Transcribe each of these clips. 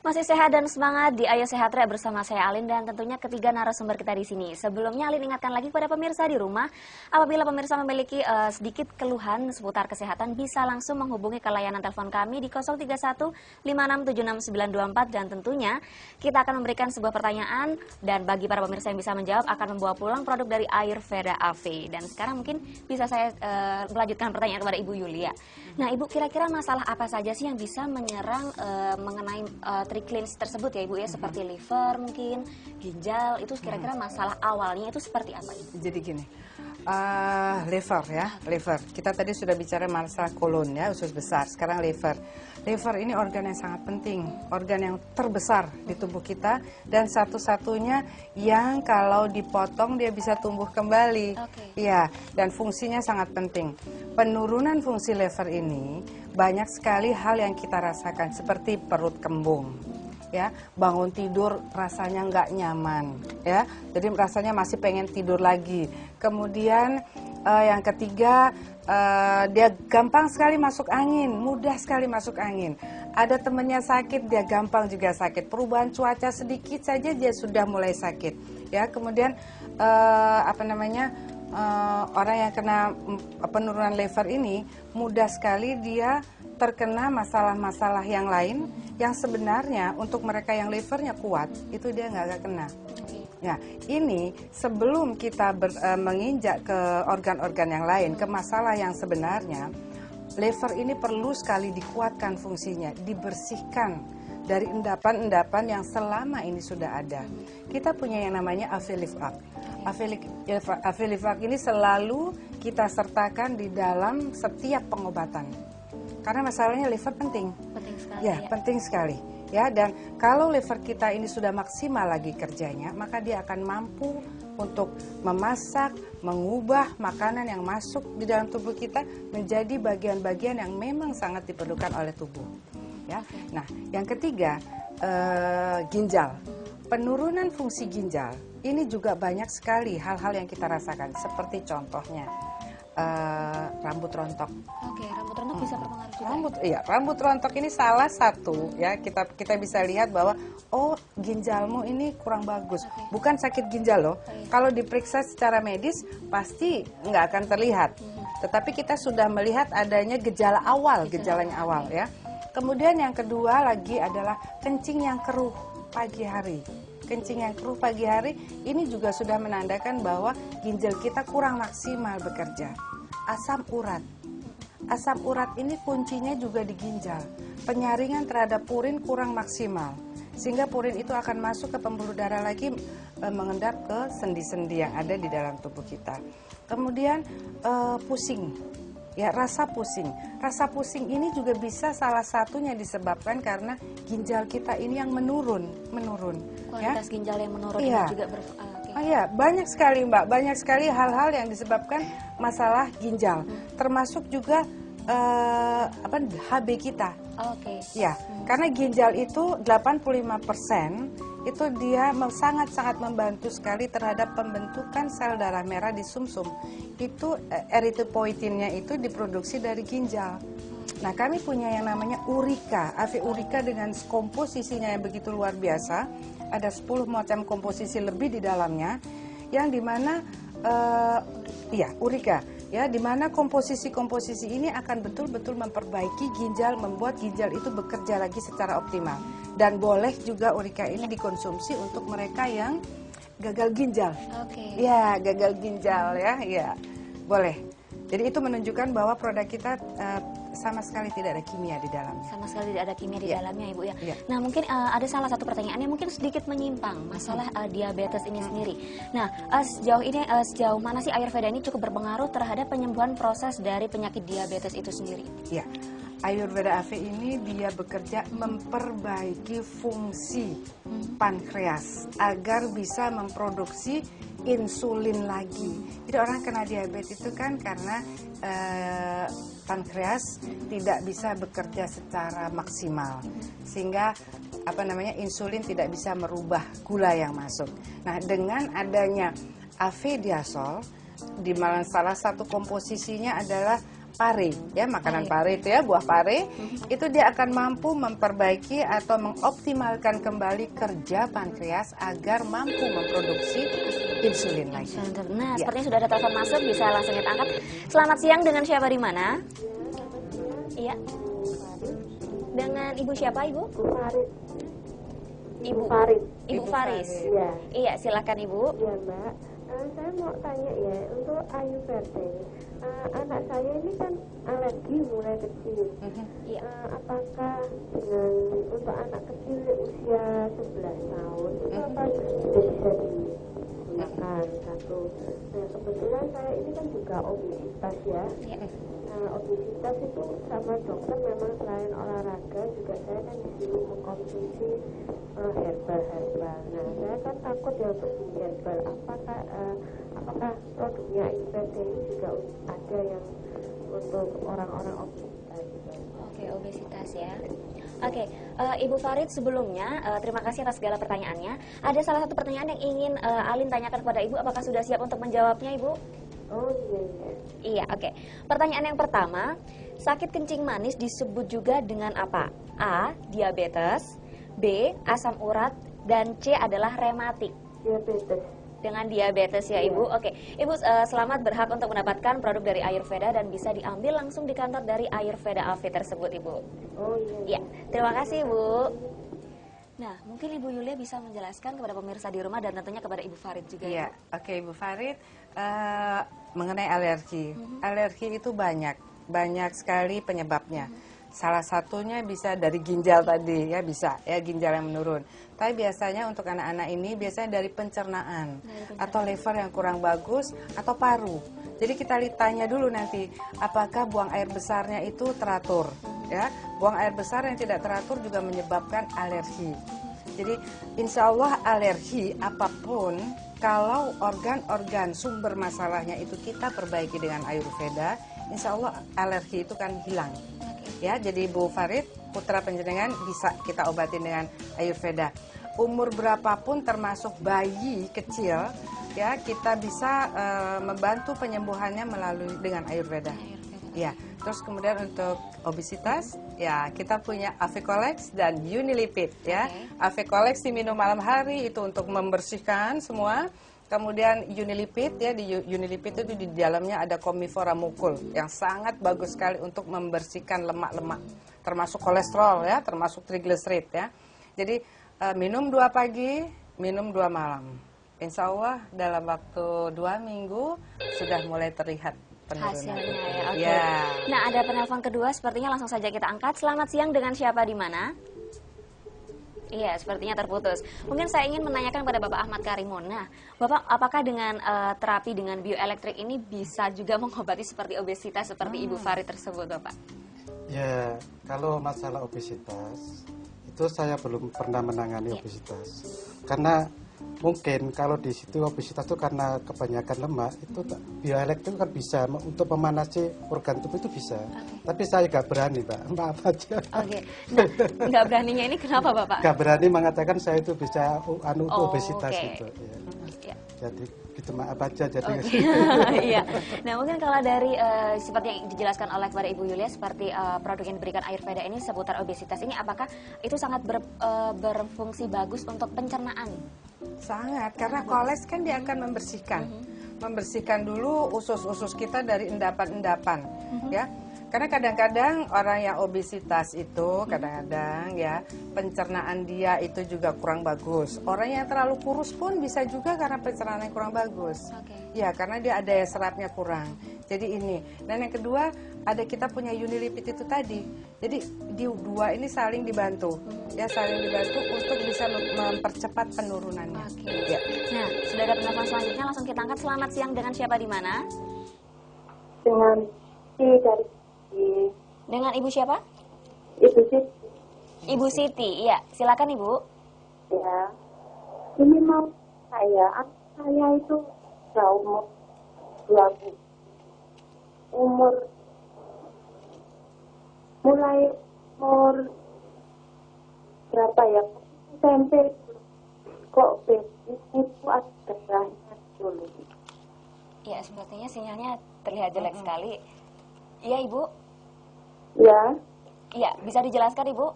Masih sehat dan semangat di Ayo Sehat Re bersama saya Alin dan tentunya ketiga narasumber kita di sini. Sebelumnya Alin ingatkan lagi kepada pemirsa di rumah, apabila pemirsa memiliki sedikit keluhan seputar kesehatan bisa langsung menghubungi ke layanan telepon kami di 031 5676924 dan tentunya kita akan memberikan sebuah pertanyaan dan bagi para pemirsa yang bisa menjawab akan membawa pulang produk dari Ayurveda AV. Dan sekarang mungkin bisa saya melanjutkan pertanyaan kepada Ibu Yulia. Nah Ibu, kira-kira masalah apa saja sih yang bisa menyerang mengenai triclins tersebut ya Ibu ya, seperti liver mungkin, ginjal, itu kira-kira masalah awalnya itu seperti apa Ibu? Jadi gini, liver ya, liver. Kita tadi sudah bicara masalah kolon ya, usus besar, sekarang liver. Liver ini organ yang sangat penting, organ yang terbesar di tubuh kita dan satu-satunya yang kalau dipotong dia bisa tumbuh kembali. Iya, dan fungsinya sangat penting. Penurunan fungsi liver ini banyak sekali hal yang kita rasakan seperti perut kembung. Ya, bangun tidur rasanya nggak nyaman, ya, jadi rasanya masih pengen tidur lagi. Kemudian yang ketiga, dia gampang sekali masuk angin, mudah sekali masuk angin. Ada temennya sakit, dia gampang juga sakit. Perubahan cuaca sedikit saja dia sudah mulai sakit. Ya, kemudian orang yang kena penurunan liver ini mudah sekali dia terkena masalah-masalah yang lain yang sebenarnya untuk mereka yang livernya kuat itu dia nggak kena. Ya, ini sebelum kita menginjak ke organ-organ yang lain, ke masalah yang sebenarnya, liver ini perlu sekali dikuatkan fungsinya, dibersihkan dari endapan-endapan yang selama ini sudah ada. Kita punya yang namanya Afilivac. Afilivac ini selalu kita sertakan di dalam setiap pengobatan. Karena masalahnya liver penting. Penting sekali ya. Penting sekali. Ya, dan kalau liver kita ini sudah maksimal lagi kerjanya, maka dia akan mampu untuk memasak, mengubah makanan yang masuk di dalam tubuh kita menjadi bagian-bagian yang memang sangat diperlukan oleh tubuh. Ya. Nah, yang ketiga, ginjal. Penurunan fungsi ginjal ini juga banyak sekali hal-hal yang kita rasakan, seperti contohnya rambut rontok. Oke, rambut rontok bisa berpengaruh juga. Rambut rontok ini salah satu ya, kita bisa lihat bahwa ginjalmu ini kurang bagus. Bukan sakit ginjal loh. Kalau diperiksa secara medis pasti nggak akan terlihat. Tetapi kita sudah melihat adanya gejalanya awal ya. Kemudian yang kedua lagi adalah kencing yang keruh pagi hari. Kencing yang keruh pagi hari ini juga sudah menandakan bahwa ginjal kita kurang maksimal bekerja. Asam urat. Asam urat ini kuncinya juga di ginjal. Penyaringan terhadap purin kurang maksimal. Sehingga purin itu akan masuk ke pembuluh darah lagi mengendap ke sendi-sendi yang ada di dalam tubuh kita. Kemudian pusing. Ya, rasa pusing. Rasa pusing ini juga bisa salah satunya disebabkan karena ginjal kita ini yang menurun. Kualitas ginjal yang menurun juga banyak sekali Mbak, banyak sekali hal-hal yang disebabkan masalah ginjal. Termasuk juga HB kita. Ya, karena ginjal itu 85% itu dia sangat-sangat membantu sekali terhadap pembentukan sel darah merah di sumsum. Itu eritropoietinnya itu diproduksi dari ginjal. Nah, kami punya yang namanya urika, AV urika dengan komposisinya yang begitu luar biasa. Ada 10 macam komposisi lebih di dalamnya, yang dimana urika, ya, dimana komposisi-komposisi ini akan betul-betul memperbaiki ginjal, membuat ginjal itu bekerja lagi secara optimal. Dan boleh juga urika ini dikonsumsi untuk mereka yang gagal ginjal. Ya, gagal ginjal ya, boleh. Jadi itu menunjukkan bahwa produk kita sama sekali tidak ada kimia di dalamnya. Sama sekali tidak ada kimia di dalamnya Ibu ya. Nah, mungkin ada salah satu pertanyaan yang mungkin sedikit menyimpang masalah diabetes ini sendiri. Nah, sejauh mana sih Ayurveda ini cukup berpengaruh terhadap penyembuhan proses dari penyakit diabetes itu sendiri? Ya, Ayurveda AV ini dia bekerja memperbaiki fungsi pankreas agar bisa memproduksi insulin lagi. Jadi orang kena diabetes itu kan karena pankreas tidak bisa bekerja secara maksimal, sehingga insulin tidak bisa merubah gula yang masuk. Nah, dengan adanya AV diasol, di mana salah satu komposisinya adalah pare, ya makanan pare itu ya, buah pare, itu dia akan mampu memperbaiki atau mengoptimalkan kembali kerja pankreas agar mampu memproduksi insulin lagi. Nah, sepertinya sudah ada telepon masuk, bisa langsung kita angkat. Selamat siang, dengan siapa di mana? Iya. Dengan Ibu siapa, Ibu? Faris. Ibu Faris. Ibu Faris. Iya. Iya, silakan Ibu. Iya, Mbak. Saya mau tanya ya, untuk Ayurveda, anak saya ini kan alergi mulai kecil. Iya. Apakah dengan untuk anak kecil usia 11 tahun itu apa sudah bisa digunakan satu? Nah, kebetulan saya ini kan juga obesitas ya. Iya. Obesitas itu sama dokter memang selain olahraga juga saya kan disuruh mengkonsumsi herbal. Nah, saya kan takut ya untuk beli herbal. Apakah produknya Ayurveda ini juga ada yang untuk orang-orang obesitas? Oke, obesitas ya. Oke, Ibu Farid, sebelumnya terima kasih atas segala pertanyaannya. Ada salah satu pertanyaan yang ingin Alin tanyakan kepada Ibu. Apakah sudah siap untuk menjawabnya, Ibu? Oh iya. Iya, oke. Pertanyaan yang pertama, sakit kencing manis disebut juga dengan apa? A. Diabetes, B. Asam urat, dan C adalah rematik. Diabetes. Dengan diabetes ya, Ibu. Oke, Ibu selamat berhak untuk mendapatkan produk dari Ayurveda dan bisa diambil langsung di kantor dari Ayurveda Alfi tersebut, Ibu. Oh iya. Iya, terima kasih, Ibu. Nah, mungkin Ibu Yulia bisa menjelaskan kepada pemirsa di rumah dan tentunya kepada Ibu Farid juga. Iya, oke Ibu Farid, mengenai alergi. Alergi itu banyak sekali penyebabnya. Salah satunya bisa dari ginjal tadi ya, bisa ya, ginjal yang menurun. Tapi biasanya untuk anak-anak ini biasanya dari pencernaan atau liver yang kurang bagus atau paru. Jadi kita tanya dulu nanti apakah buang air besarnya itu teratur ya. Buang air besar yang tidak teratur juga menyebabkan alergi. Jadi insya Allah alergi apapun, kalau organ-organ sumber masalahnya itu kita perbaiki dengan Ayurveda, insya Allah alergi itu kan hilang. Ya, jadi Bu Farid, putra panjenengan bisa kita obatin dengan Ayurveda. Umur berapapun termasuk bayi kecil, ya kita bisa membantu penyembuhannya melalui dengan Ayurveda. Ya, terus kemudian untuk obesitas, ya kita punya Avecolex dan Unilipid ya. Avecolex diminum malam hari itu untuk membersihkan semua. Kemudian Unilipid ya, di Unilipid itu di dalamnya ada Comifora Mukul yang sangat bagus sekali untuk membersihkan lemak-lemak, termasuk kolesterol ya, termasuk triglycerid ya. Jadi minum 2 pagi, minum 2 malam. Insya Allah dalam waktu 2 minggu sudah mulai terlihat penurunan. Hasilnya ya, oke. Ya. Nah, ada penelpon kedua, sepertinya langsung saja kita angkat. Selamat siang, dengan siapa di mana? Iya, sepertinya terputus. Mungkin saya ingin menanyakan pada Bapak Ahmad Karimun. Nah, Bapak, apakah dengan terapi dengan bioelektrik ini bisa juga mengobati seperti obesitas seperti Ibu Farid tersebut, Bapak? Ya, kalau masalah obesitas, itu saya belum pernah menangani obesitas. Karena mungkin kalau di situ obesitas itu karena kebanyakan lemak, itu bioelektrik kan bisa untuk memanasi organ tubuh itu bisa. Tapi saya nggak berani, Pak. Maaf aja. Oke. Nah, nggak beraninya ini kenapa, Bapak? Nggak berani mengatakan saya itu bisa obesitas gitu. Ya. Ya. Jadi gitu, maaf aja. Jadi. Iya. Nah, mungkin kalau dari seperti yang dijelaskan oleh kepada Ibu Yulia, seperti produk yang diberikan Ayurveda ini seputar obesitas ini, apakah itu sangat berfungsi bagus untuk pencernaan? Sangat, karena koles kan dia akan membersihkan dulu usus-usus kita dari endapan-endapan, ya. Karena kadang-kadang orang yang obesitas itu kadang-kadang ya pencernaan dia itu juga kurang bagus. Orang yang terlalu kurus pun bisa juga karena pencernaan yang kurang bagus. Ya, karena dia ada serapnya kurang. Jadi ini. Dan yang kedua, ada kita punya Unilipid itu tadi. Jadi di dua ini saling dibantu. Ya, saling dibantu untuk bisa mempercepat penurunannya. Ya. Nah, sudah ada penelpon selanjutnya, langsung kita angkat. Selamat siang, dengan siapa di mana? Dengan dari Dengan Ibu siapa? Ibu Siti. Ibu Siti, iya. Silakan Ibu. Ya, ini mau saya itu sudah mulai umur berapa ya? SMP kok itu ada darahnya dulu. Iya, sepertinya sinyalnya terlihat jelek sekali. Iya, Ibu. Ya, Iya, bisa dijelaskan, Ibu?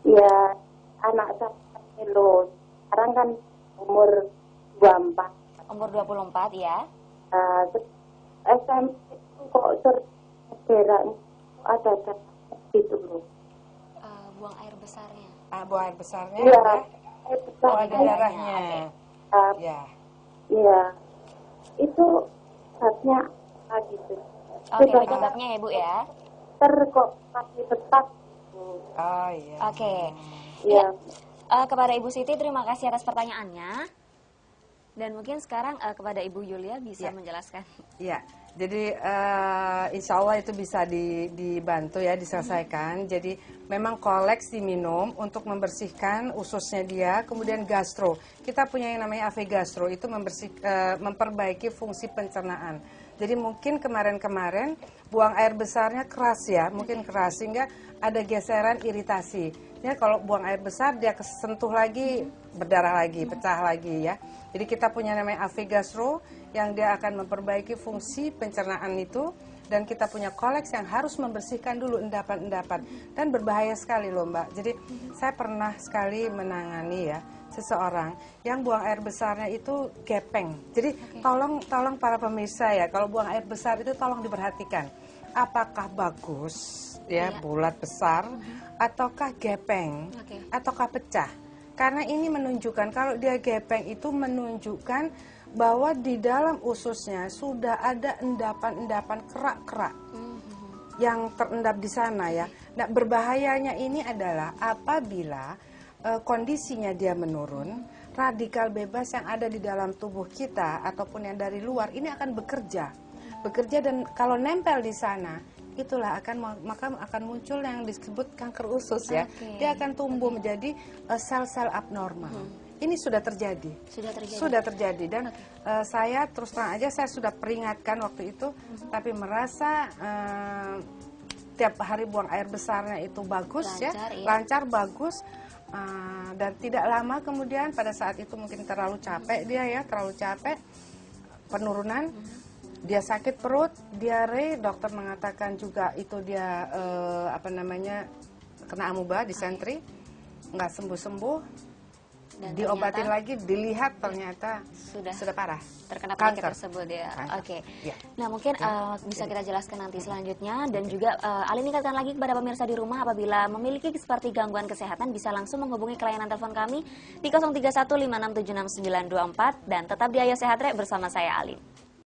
ya anak saya ini loh, sekarang kan umur 24. Umur 24 ya. SMP itu kok sering ada gitu loh. Buang air besarnya. Buang air besarnya Iya, ada? air Oh, besar. ada darahnya. Ya. Iya, itu saatnya apa gitu. Oke, penyebabnya ya, Bu ya. Kok masih tetap. Oh iya. Oke. Iya. Kepada Ibu Siti, terima kasih atas pertanyaannya. Dan mungkin sekarang kepada Ibu Yulia bisa Ya. menjelaskan. Iya, jadi insya Allah itu bisa dibantu ya, diselesaikan. Jadi memang koleks diminum untuk membersihkan ususnya dia, kemudian gastro. Kita punya yang namanya AV gastro, itu memperbaiki fungsi pencernaan. Jadi mungkin kemarin-kemarin buang air besarnya keras ya, mungkin keras sehingga ada geseran iritasi. Ya kalau buang air besar dia kesentuh lagi, berdarah lagi, pecah lagi ya. Jadi kita punya namanya AV gastro yang dia akan memperbaiki fungsi pencernaan itu, dan kita punya koleks yang harus membersihkan dulu endapan-endapan, dan berbahaya sekali loh Mbak. Jadi saya pernah sekali menangani ya seseorang yang buang air besarnya itu gepeng. Jadi tolong para pemirsa ya, kalau buang air besar itu tolong diperhatikan. Apakah bagus ya, bulat besar, ataukah gepeng, ataukah pecah. Karena ini menunjukkan, kalau dia gepeng itu menunjukkan bahwa di dalam ususnya sudah ada endapan-endapan kerak-kerak yang terendap di sana ya. Nah, berbahayanya ini adalah apabila kondisinya dia menurun, radikal bebas yang ada di dalam tubuh kita ataupun yang dari luar ini akan bekerja, dan kalau nempel di sana, itulah akan muncul yang disebut kanker usus ya. Dia akan tumbuh menjadi sel-sel abnormal. Ini sudah terjadi. Sudah terjadi dan saya terus terang aja, saya sudah peringatkan waktu itu, tapi merasa tiap hari buang air besarnya itu bagus, lancar, bagus. Dan tidak lama kemudian, pada saat itu mungkin terlalu capek dia ya, penurunan, dia sakit perut, diare, dokter mengatakan juga itu dia kena amuba, disentri, nggak sembuh-sembuh. Dan diobatin lagi, dilihat ternyata sudah parah, terkena penyakit kanker tersebut ya. Oke. Ya. Nah mungkin bisa kita jelaskan nanti selanjutnya, dan juga Alin ingatkan lagi kepada pemirsa di rumah, apabila memiliki seperti gangguan kesehatan bisa langsung menghubungi ke layanan telepon kami di 03156766924, dan tetap di Ayo Sehat Rek bersama saya Alin.